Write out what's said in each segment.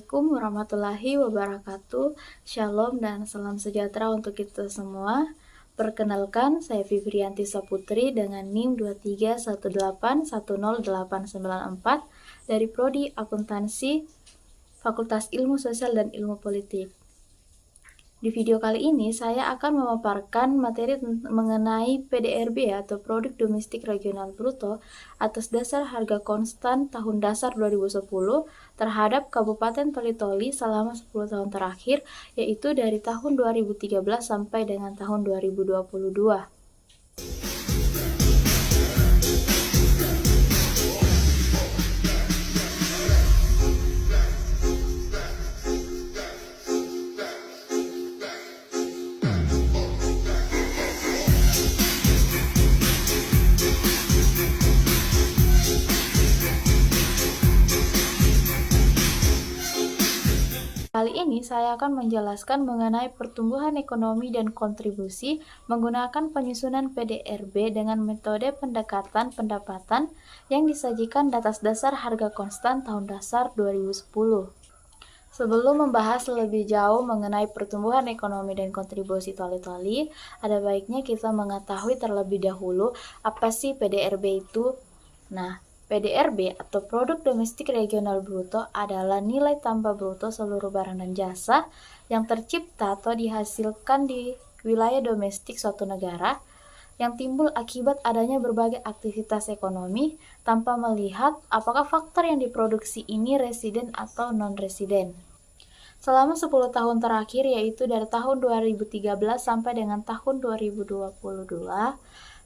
Assalamualaikum warahmatullahi wabarakatuh. Shalom dan salam sejahtera untuk kita semua. Perkenalkan, saya Fibrianti Saputri dengan NIM 231810894 dari Prodi Akuntansi Fakultas Ilmu Sosial dan Ilmu Politik. Di video kali ini saya akan memaparkan materi mengenai PDRB atau Produk Domestik Regional Bruto atas dasar harga konstan tahun dasar 2010 terhadap Kabupaten Toli-Toli selama 10 tahun terakhir, yaitu dari tahun 2013 sampai dengan tahun 2022. Kali ini saya akan menjelaskan mengenai pertumbuhan ekonomi dan kontribusi menggunakan penyusunan PDRB dengan metode pendekatan pendapatan yang disajikan atas dasar harga konstan tahun dasar 2010. Sebelum membahas lebih jauh mengenai pertumbuhan ekonomi dan kontribusi Toli-Toli, ada baiknya kita mengetahui terlebih dahulu apa sih PDRB itu. Nah, PDRB atau Produk Domestik Regional Bruto adalah nilai tambah bruto seluruh barang dan jasa yang tercipta atau dihasilkan di wilayah domestik suatu negara yang timbul akibat adanya berbagai aktivitas ekonomi tanpa melihat apakah faktor yang diproduksi ini residen atau non-residen. Selama 10 tahun terakhir, yaitu dari tahun 2013 sampai dengan tahun 2022,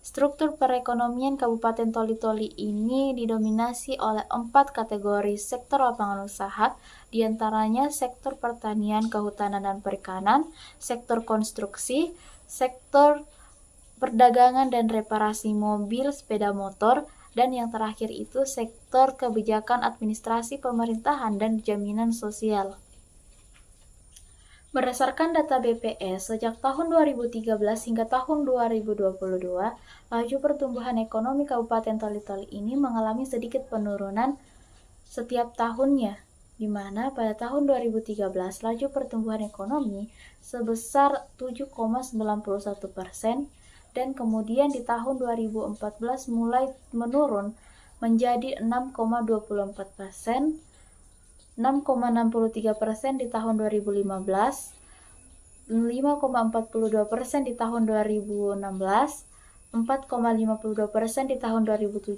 struktur perekonomian Kabupaten Toli-Toli ini didominasi oleh 4 kategori sektor lapangan usaha, diantaranya sektor pertanian, kehutanan, dan perikanan, sektor konstruksi, sektor perdagangan dan reparasi mobil, sepeda motor, dan yang terakhir itu sektor kebijakan administrasi pemerintahan dan jaminan sosial. Berdasarkan data BPS, sejak tahun 2013 hingga tahun 2022, laju pertumbuhan ekonomi Kabupaten Toli-Toli ini mengalami sedikit penurunan setiap tahunnya, di mana pada tahun 2013 laju pertumbuhan ekonomi sebesar 7,91% dan kemudian di tahun 2014 mulai menurun menjadi 6,24%, 6,63% di tahun 2015, 5,42% di tahun 2016, 4,52% di tahun 2017,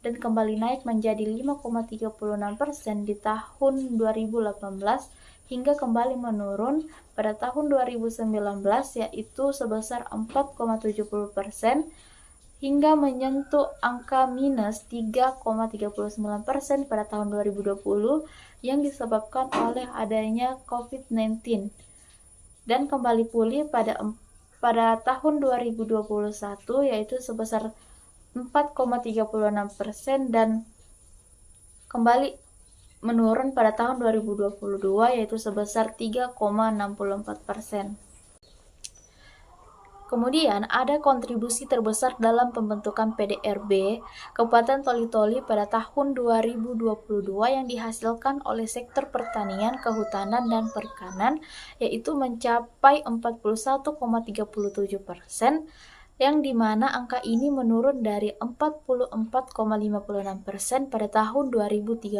dan kembali naik menjadi 5,36% di tahun 2018, hingga kembali menurun pada tahun 2019 yaitu sebesar 4,70%, hingga menyentuh angka minus 3,39% pada tahun 2020 yang disebabkan oleh adanya COVID-19 dan kembali pulih pada tahun 2021 yaitu sebesar 4,36% dan kembali menurun pada tahun 2022 yaitu sebesar 3,64%. Kemudian ada kontribusi terbesar dalam pembentukan PDRB Kabupaten Toli-Toli pada tahun 2022 yang dihasilkan oleh sektor pertanian, kehutanan, dan perikanan, yaitu mencapai 41,37%, yang dimana angka ini menurun dari 44,56% pada tahun 2013.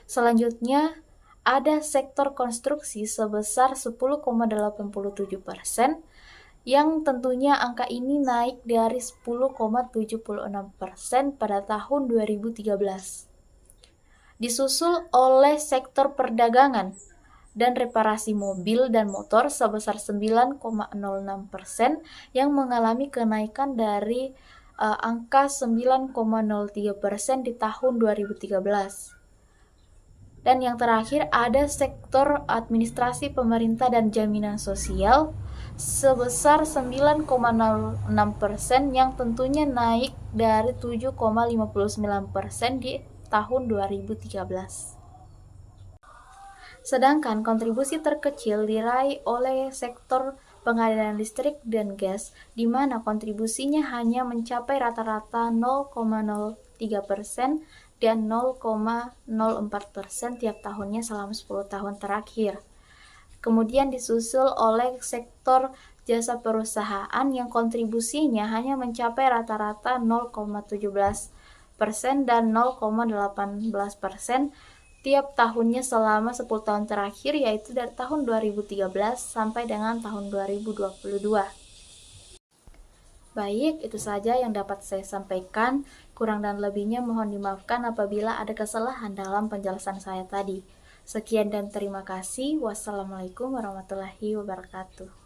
Selanjutnya, ada sektor konstruksi sebesar 10,87%, yang tentunya angka ini naik dari 10,76% pada tahun 2013. Disusul oleh sektor perdagangan dan reparasi mobil dan motor sebesar 9,06% yang mengalami kenaikan dari angka 9,03% di tahun 2013. Dan yang terakhir ada sektor administrasi pemerintah dan jaminan sosial sebesar 9,06% yang tentunya naik dari 7,59% di tahun 2013. Sedangkan kontribusi terkecil diraih oleh sektor pengaliran listrik dan gas, di mana kontribusinya hanya mencapai rata-rata 0,03% dan 0,04% tiap tahunnya selama 10 tahun terakhir. Kemudian disusul oleh sektor jasa perusahaan yang kontribusinya hanya mencapai rata-rata 0,17% dan 0,18% tiap tahunnya selama 10 tahun terakhir, yaitu dari tahun 2013 sampai dengan tahun 2022. Baik, itu saja yang dapat saya sampaikan. Kurang dan lebihnya mohon dimaafkan apabila ada kesalahan dalam penjelasan saya tadi. Sekian dan terima kasih. Wassalamualaikum warahmatullahi wabarakatuh.